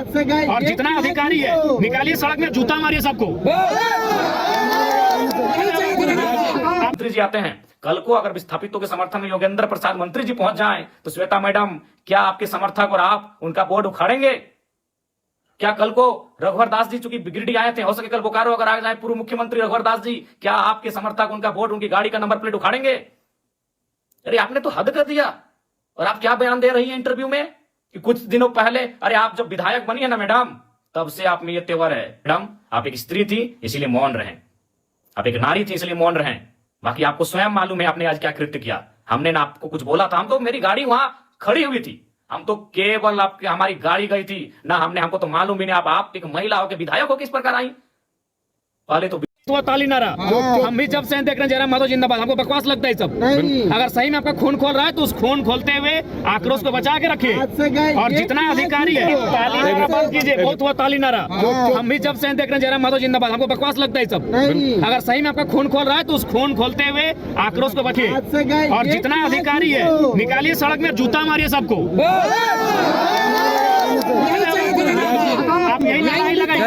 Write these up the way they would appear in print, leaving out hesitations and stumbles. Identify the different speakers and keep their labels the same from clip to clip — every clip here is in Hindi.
Speaker 1: और जितना अधिकारी है निकालिए सड़क में, जूता मारिए सबको। मंत्री जी आते हैं, कल को अगर विस्थापितों के समर्थन में योगेंद्र प्रसाद मंत्री जी पहुंच जाएं तो श्वेता मैडम क्या आपके समर्थक और आप उनका बोर्ड उखाड़ेंगे? क्या कल को रघुवर दास जी चूंकि गिरिडीह आए थे, हो सके कल बोकारो अगर आ जाए पूर्व मुख्यमंत्री रघुवर दास जी, क्या आपके समर्थक उनका बोर्ड, उनकी गाड़ी का नंबर प्लेट उखाड़ेंगे? अरे आपने तो हद कर दिया। और आप क्या बयान दे रही हैं इंटरव्यू में कि कुछ दिनों पहले, अरे आप जब विधायक बनी है ना मैडम, तब से आप में ये तेवर है। मैडम आप एक स्त्री थी इसलिए मौन रहें, आप एक नारी थी इसलिए मौन रहें, बाकी आपको स्वयं मालूम है आपने आज क्या कृत्य किया। हमने ना आपको कुछ बोला था, हम तो, मेरी गाड़ी वहां खड़ी हुई थी, हम तो केवल आपके, हमारी गाड़ी गई थी ना, हमको तो मालूम भी नहीं आप एक महिला हो के विधायक हो किस प्रकार आई। पहले तो ताली नारा, हम भी जब से देख रहे हैं जयराम माधव जिंदाबाद, हमको बकवास लगता है सब। अगर सही में आपका खून खोल रहा है तो उस खून खोलते हुए आक्रोश को बचा के रखिए, और जितना अधिकारी है बंद कीजिए। बहुत हुआ ताली नारा, हम भी जब से देख रहे हैं जयराम माधव जिंदाबाद, हमको बकवास लगता है सब। अगर सही में आपका खून खोल रहा है तो उस खून खोलते हुए आक्रोश को बचिए, और जितना अधिकारी है निकालिए सड़क में, जूता मारिए सबको। आप यही नारा लगाइए,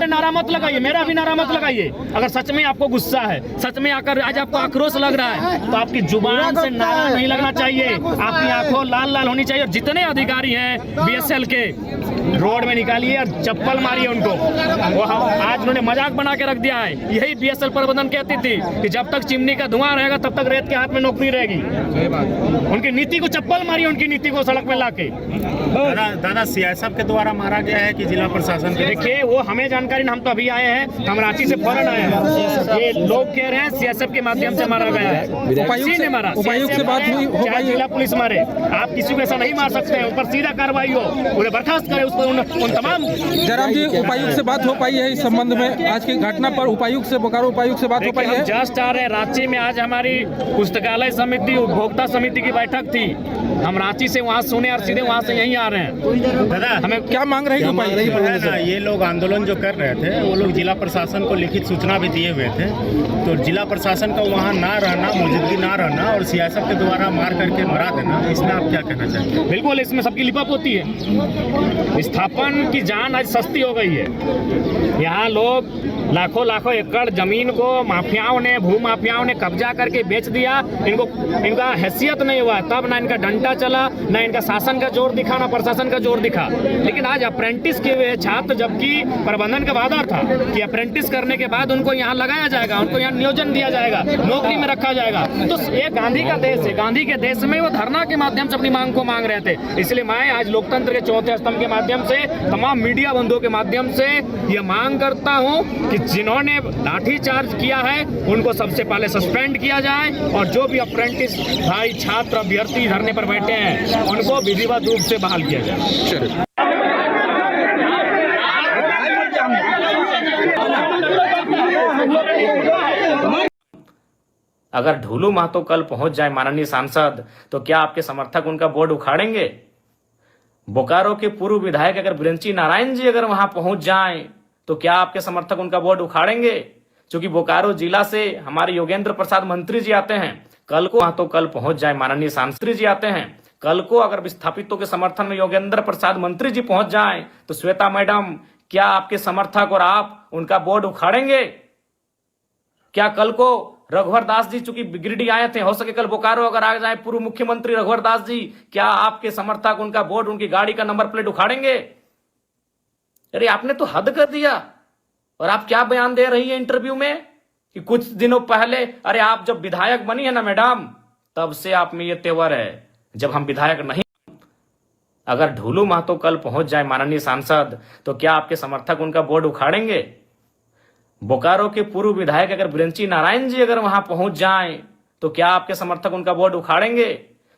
Speaker 1: नारा मत लगाइए, मेरा भी नारा मत लगाइए। अगर सच में आपको गुस्सा है, सच में आकर आज आपको आक्रोश लग रहा है, तो आपकी जुबान से नारा नहीं लगना चाहिए, आपकी आंखों लाल लाल होनी चाहिए। और जितने अधिकारी हैं बीएसएल के, रोड में निकालिए और चप्पल मारिए उनको। वो आज उन्होंने मजाक बना के रख दिया है। यही बीएसएल प्रबंधन कहती थी कि जब तक चिमनी का धुआं रहेगा तब तक रेत के हाथ में नौकरी रहेगी। उनकी नीति को चप्पल मारिए, उनकी नीति को सड़क में लाके।
Speaker 2: दादा सीआईएसएफ के द्वारा मारा गया है कि जिला प्रशासन के?
Speaker 1: देखिए वो हमें जानकारी, हम तो अभी आए हैं, हम रांची से फौरन आए हैं। ये लोग कह रहे हैं सीआईएसएफ के माध्यम से मारा गया है। उपायुक्त से बात हुई, जिला पुलिस मारे, आप किसी को ऐसा नहीं मार सकते हैं। ऊपर सीधा कार्रवाई हो, उन्हें बर्खास्त करें, उसको उन तमाम।
Speaker 3: जयराम जी उपायुक्त से बात हो पाई है इस संबंध में? आज की घटना पर उपायुक्त से, बोकारो उपायुक्त से बात हो पाई है?
Speaker 1: जस्ट आ रहे हैं रांची में, आज हमारी पुस्तकालय समिति, उपभोक्ता समिति की बैठक थी, हम रांची से वहाँ सुने और सीधे वहाँ से यहीं आ रहे हैं।
Speaker 3: दादा हमें क्या मांग रही है?
Speaker 2: ये लोग आंदोलन जो कर रहे थे, वो लोग जिला प्रशासन को लिखित सूचना भी दिए हुए थे, तो जिला प्रशासन का वहाँ ना रहना, मौजूदगी ना रहना और सीआईएसएफ के द्वारा मार करके मरा देना, इसमें आप क्या कहना चाहते हैं?
Speaker 1: बिल्कुल, इसमें सबकी लिपट होती है। विस्थापन की जान आज सस्ती हो गई है। यहाँ लोग लाखों लाखों एकड़ जमीन को माफियाओं ने, भूमाफियाओं ने कब्जा करके बेच दिया। इनका हैसियत नहीं हुआ, तब ना इनका डंडा चला, ना इनका शासन का जोर दिखा, ना प्रशासन का जोर दिखा। लेकिन आज अप्रेंटिस किए हुए छात्र, जबकि प्रबंधन का वादा था कि अप्रेंटिस करने के बाद उनको यहाँ लगाया जाएगा, उनको यहाँ नियोजन दिया जाएगा, नौकरी में रखा जाएगा। तो ये गांधी का देश है, गांधी के देश में वो धरना के माध्यम से अपनी मांग को मांग रहे थे। इसलिए मैं आज लोकतंत्र के चौथे स्तंभ के माध्यम से, तमाम मीडिया बंधुओं के माध्यम से ये मांग करता हूँ कि जिन्होंने लाठीचार्ज किया है उनको सबसे पहले सस्पेंड किया जाए, और जो भी अप्रेंटिस भाई, छात्र, अभ्यर्थी धरने पर बैठे हैं उनको विधिवत रूप से बहाल किया जाए। अगर ढोलू महतो कल पहुंच जाए माननीय सांसद, तो क्या आपके समर्थक उनका बोर्ड उखाड़ेंगे? बोकारो के पूर्व विधायक अगर ब्रिंची नारायण जी अगर वहां पहुंच जाएं, तो क्या आपके समर्थक उनका बोर्ड उखाड़ेंगे? क्योंकि बोकारो जिला से हमारे योगेंद्र प्रसाद मंत्री जी आते हैं, कल को तो कल पहुंच जाए माननीय सांसद जी आते हैं, कल को अगर विस्थापितों के समर्थन में योगेंद्र प्रसाद मंत्री जी पहुंच जाएं, तो श्वेता मैडम क्या आपके समर्थक और आप उनका बोर्ड उखाड़ेंगे? क्या कल को रघुवर दास जी चूंकि गिरिडीह आए थे, हो सके कल बोकारो अगर आ जाए पूर्व मुख्यमंत्री रघुवर दास जी, क्या आपके समर्थक उनका बोर्ड, उनकी गाड़ी का नंबर प्लेट उखाड़ेंगे? अरे आपने तो हद कर दिया। और आप क्या बयान दे रही है इंटरव्यू में कि कुछ दिनों पहले, अरे आप जब विधायक बनी है ना मैडम, तब से आप में ये तेवर है, जब हम विधायक नहीं। अगर ढोलू महतो कल पहुंच जाए माननीय सांसद, तो क्या आपके समर्थक उनका बोर्ड उखाड़ेंगे? बोकारो के पूर्व विधायक अगर ब्रिंची नारायण जी अगर वहां पहुंच जाएं, तो क्या आपके समर्थक उनका बोर्ड उखाड़ेंगे?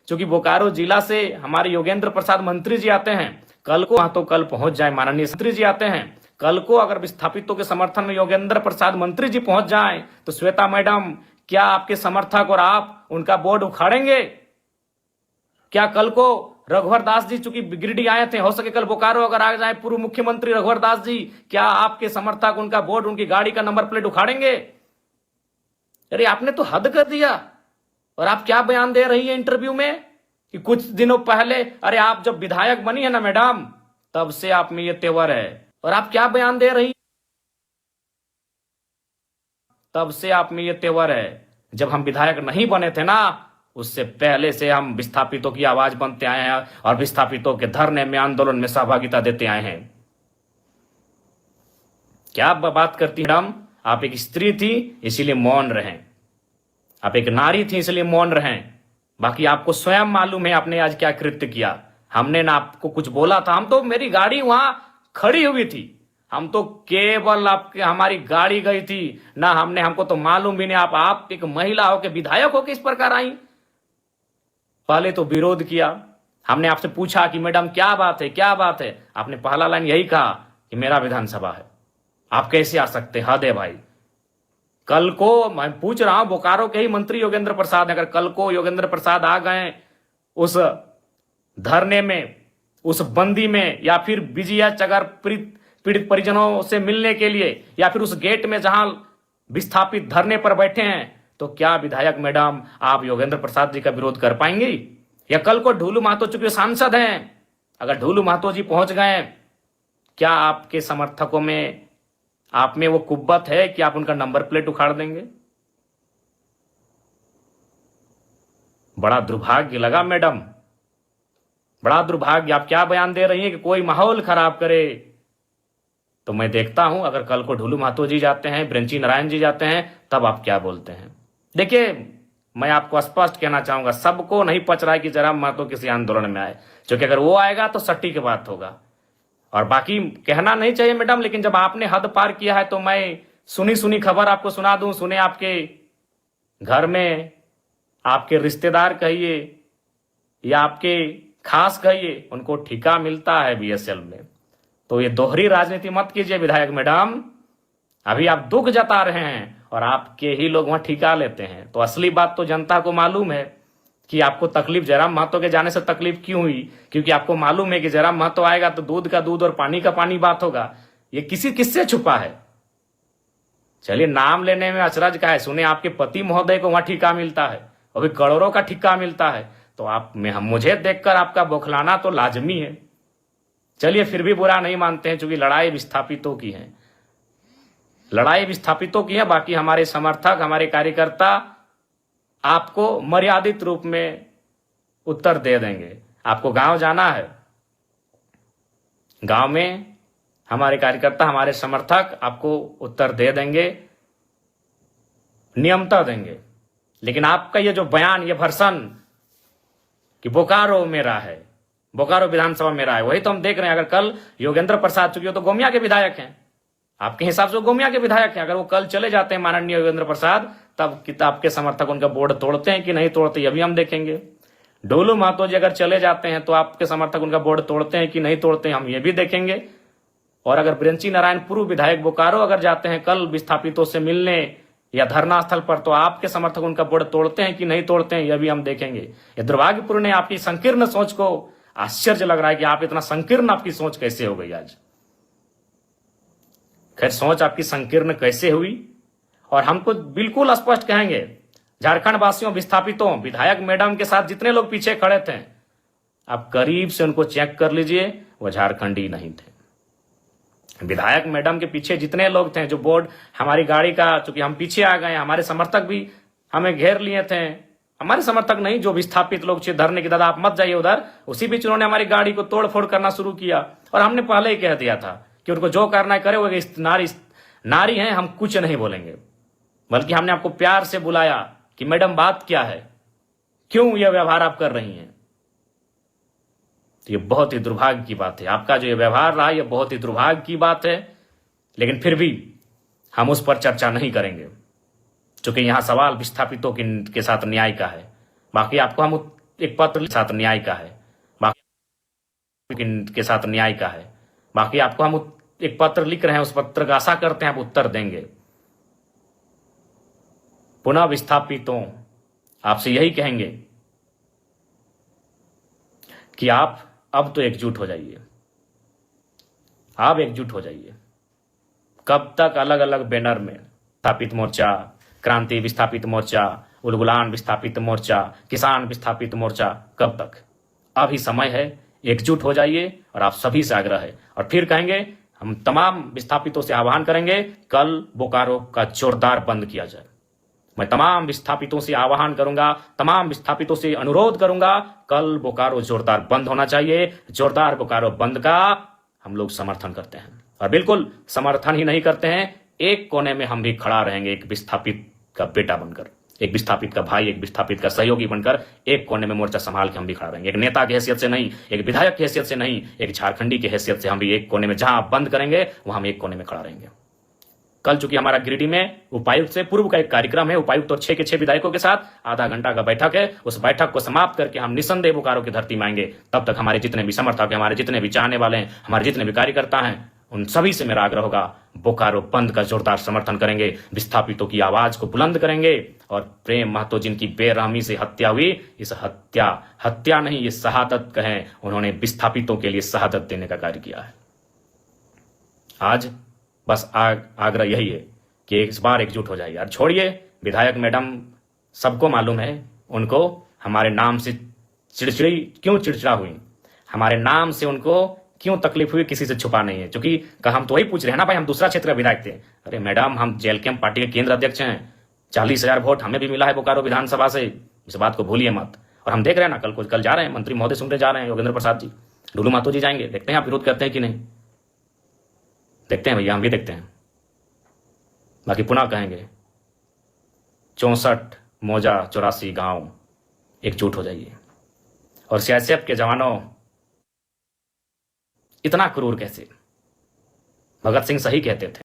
Speaker 1: क्योंकि बोकारो जिला से हमारे योगेंद्र प्रसाद मंत्री जी आते हैं, कल को तो कल पहुंच जाए माननीय मंत्री जी आते हैं, कल को अगर विस्थापितों के समर्थन में योगेंद्र प्रसाद मंत्री जी पहुंच जाएं, तो श्वेता मैडम क्या आपके समर्थक और आप उनका बोर्ड उखाड़ेंगे? क्या कल को रघुवर दास जी चूंकि गिरिडीह आए थे, हो सके कल बोकारो अगर आ जाए पूर्व मुख्यमंत्री रघुवर दास जी, क्या आपके समर्थक उनका बोर्ड, उनकी गाड़ी का नंबर प्लेट उखाड़ेंगे? अरे आपने तो हद कर दिया। और आप क्या बयान दे रही है इंटरव्यू में कि कुछ दिनों पहले, अरे आप जब विधायक बनी है ना मैडम, तब से आप में ये तेवर है। और आप क्या बयान दे रही, तब से आप में ये तेवर है। जब हम विधायक नहीं बने थे ना, उससे पहले से हम विस्थापितों की आवाज बनते आए हैं और विस्थापितों के धरने में, आंदोलन में सहभागिता देते आए हैं। क्या बात करती मैडम, आप एक स्त्री थी इसीलिए मौन रहें, आप एक नारी थी इसलिए मौन रहें। बाकी आपको स्वयं मालूम है आपने आज क्या कृत्य किया। हमने ना आपको कुछ बोला था, हम तो, मेरी गाड़ी वहां खड़ी हुई थी, हम तो केवल आपके, हमारी गाड़ी गई थी ना, हमको तो मालूम भी नहीं आप एक महिला हो के विधायक हो के इस प्रकार आई। पहले तो विरोध किया, हमने आपसे पूछा कि मैडम क्या बात है, क्या बात है, आपने पहला लाइन यही कहा कि मेरा विधानसभा है, आप कैसे आ सकते, हद है भाई। कल को मैं पूछ रहा हूं, बोकारो के ही मंत्री योगेंद्र प्रसाद, अगर कल को योगेंद्र प्रसाद आ गए उस धरने में, उस बंदी में, या फिर बीजीएच अगर पीड़ित परिजनों से मिलने के लिए, या फिर उस गेट में जहां विस्थापित धरने पर बैठे हैं, तो क्या विधायक मैडम आप योगेंद्र प्रसाद जी का विरोध कर पाएंगी? या कल को ढूलू महतो, चूंकि सांसद हैं, अगर ढूलू महतो जी पहुंच गए, क्या आपके समर्थकों में, आप में वो कुव्वत है कि आप उनका नंबर प्लेट उखाड़ देंगे? बड़ा दुर्भाग्य लगा मैडम, बड़ा दुर्भाग्य। आप क्या बयान दे रही हैं कि कोई माहौल खराब करे, तो मैं देखता हूं अगर कल को ढूलू महतो जी जाते हैं, ब्रिंची नारायण जी जाते हैं, तब आप क्या बोलते हैं। देखिए, मैं आपको स्पष्ट कहना चाहूंगा, सबको नहीं पच रहा है कि जयराम महतो किसी आंदोलन में आए, क्योंकि अगर वो आएगा तो सट्टी की बात होगा। और बाकी कहना नहीं चाहिए मैडम, लेकिन जब आपने हद पार किया है तो मैं सुनी खबर आपको सुना दूं। सुने आपके घर में आपके रिश्तेदार कहिए या आपके खास कहिए, उनको ठिका मिलता है बीएसएल में। तो ये दोहरी राजनीति मत कीजिए विधायक मैडम, अभी आप दुख जता रहे हैं और आपके ही लोग वहां ठिका लेते हैं। तो असली बात तो जनता को मालूम है कि आपको तकलीफ जयराम महतो के जाने से तकलीफ क्यों हुई, क्योंकि आपको मालूम है कि जयराम महतो आएगा तो दूध का दूध और पानी का पानी बात होगा। ये किससे छुपा है? चलिए, नाम लेने में अचरज का है, सुने आपके पति महोदय को वहां ठिका मिलता है, अभी करोड़ों का ठिका मिलता है, तो आप में मुझे देखकर आपका बौखलाना तो लाजमी है। चलिए, फिर भी बुरा नहीं मानते हैं, क्योंकि लड़ाई विस्थापितों की है, लड़ाई विस्थापितों की है। बाकी हमारे समर्थक, हमारे कार्यकर्ता आपको मर्यादित रूप में उत्तर दे देंगे। आपको गांव जाना है, गांव में हमारे कार्यकर्ता, हमारे समर्थक आपको उत्तर दे देंगे, नियमता देंगे। लेकिन आपका ये जो बयान, ये भर्सन कि बोकारो मेरा है, बोकारो विधानसभा मेरा है, वही तो हम देख रहे हैं। अगर कल योगेंद्र प्रसाद, चूंकि वो तो गोमिया के विधायक हैं, आपके हिसाब से गोमिया के विधायक हैं, अगर वो कल चले जाते हैं माननीय योगेंद्र प्रसाद, तब किताब के समर्थक उनका बोर्ड तोड़ते हैं कि नहीं तोड़ते, ये भी हम देखेंगे। ढोलू महतो जी अगर चले जाते हैं तो आपके समर्थक उनका बोर्ड तोड़ते हैं कि नहीं तोड़ते हैं, हम ये भी देखेंगे। और अगर ब्रिंची नारायण पूर्व विधायक बोकारो अगर जाते हैं कल विस्थापितों से मिलने या धरना स्थल पर, तो आपके समर्थक उनका बोर्ड तोड़ते हैं कि नहीं तोड़ते हैं, यह भी हम देखेंगे। ये दुर्भाग्यपूर्ण है, आपकी संकीर्ण सोच को आश्चर्य लग रहा है कि आप इतना संकीर्ण, आपकी सोच कैसे हो गई आज। खैर, सोच आपकी संकीर्ण कैसे हुई, और हमको बिल्कुल स्पष्ट कहेंगे, झारखंड वासियों, विस्थापितों, विधायक मैडम के साथ जितने लोग पीछे खड़े थे, आप करीब से उनको चेक कर लीजिए, वो झारखंडी नहीं थे। विधायक मैडम के पीछे जितने लोग थे, जो बोर्ड हमारी गाड़ी का, चूंकि हम पीछे आ गए, हमारे समर्थक भी हमें घेर लिए थे, हमारे समर्थक नहीं, जो विस्थापित लोग थे धरने की, दादा आप मत जाइए उधर, उसी बीच उन्होंने हमारी गाड़ी को तोड़ फोड़ करना शुरू किया। और हमने पहले ही कह दिया था कि उनको जो करना है करे, वो नारी हैं, हम कुछ नहीं बोलेंगे। बल्कि हमने आपको प्यार से बुलाया कि मैडम बात क्या है, क्यों यह व्यवहार आप कर रही हैं। तो ये बहुत ही दुर्भाग्य की बात है, आपका जो ये व्यवहार रहा, ये बहुत ही दुर्भाग्य की बात है। लेकिन फिर भी हम उस पर चर्चा नहीं करेंगे, क्योंकि यहां सवाल विस्थापितों के साथ न्याय का है। बाकी आपको हम एक पत्र के साथ न्याय का है, बाकी के साथ न्याय का है, बाकी आपको हम एक पत्र लिख रहे हैं, उस पत्र का आशा करते हैं आप उत्तर देंगे। पुनः विस्थापितों, आपसे यही कहेंगे कि आप अब तो एकजुट हो जाइए, आप एकजुट हो जाइए। कब तक अलग अलग बैनर में विस्थापित मोर्चा, क्रांति विस्थापित मोर्चा, उलगुलान विस्थापित मोर्चा, किसान विस्थापित मोर्चा, कब तक? अभी समय है, एकजुट हो जाइए और आप सभी से आग्रह है। और फिर कहेंगे, हम तमाम विस्थापितों से आह्वान करेंगे, कल बोकारो का जोरदार बंद किया जाए। मैं तमाम विस्थापितों से आह्वान करूंगा, तमाम विस्थापितों से अनुरोध करूंगा, कल बोकारो जोरदार बंद होना चाहिए। जोरदार बोकारो बंद का हम लोग समर्थन करते हैं, और बिल्कुल समर्थन ही नहीं करते हैं, एक कोने में हम भी खड़ा रहेंगे, एक विस्थापित का बेटा बनकर, एक विस्थापित का भाई, एक विस्थापित का सहयोगी बनकर एक कोने में मोर्चा संभाल के हम भी खड़ा रहेंगे। एक नेता की हैसियत से नहीं, एक विधायक की हैसियत से नहीं, एक झारखंडी की हैसियत से हम भी एक कोने में, जहां बंद करेंगे वहां हम एक कोने में खड़ा रहेंगे। कल चूंकि हमारा गिरिडीह में उपायुक्त से पूर्व का एक कार्यक्रम है, उपायुक्त और 6 के 6 विधायकों के साथ आधा घंटा का बैठक है, उस बैठक को समाप्त करके हम निसंदेह बोकारो की धरती में आएंगे। तब तक हमारे जितने भी समर्थक हैं, हमारे जितने भी चाहने वाले हैं, हमारे जितने भी कार्यकर्ता हैं, उन सभी से मेरा आग्रह होगा, बोकारो बंद का जोरदार समर्थन करेंगे, विस्थापितों की आवाज को बुलंद करेंगे। और प्रेम महतो जिनकी बेरहमी से हत्या हुई, इस हत्या नहीं, ये शहादत कहें, उन्होंने विस्थापितों के लिए शहादत देने का कार्य किया है। आज बस आग्रह यही है कि इस बार एकजुट हो जाइए। यार छोड़िए, विधायक मैडम सबको मालूम है, उनको हमारे नाम से चिड़चिड़ा हुई, हमारे नाम से उनको क्यों तकलीफ हुई, किसी से छुपा नहीं है। क्योंकि हम तो वही पूछ रहे हैं ना भाई, हम दूसरा क्षेत्र का विधायक थे। अरे मैडम, हम जेल कैंप पार्टी के केंद्र अध्यक्ष हैं, 40,000 वोट हमें भी मिला है बोकारो विधानसभा से, इस बात को भूलिए मत। और हम देख रहे हैं ना, कल जा रहे हैं, मंत्री महोदय सुनते जा रहे हैं, योगेंद्र प्रसाद जी, डुलू महतो जी जाएंगे, देखते हैं आप विरोध करते हैं कि नहीं, देखते हैं भैया, हम भी देखते हैं। बाकी पुनः कहेंगे, 64 मौजा 84 गांव, एकजुट हो जाइए। और सीआईएसएफ के जवानों, इतना क्रूर कैसे? भगत सिंह सही कहते थे,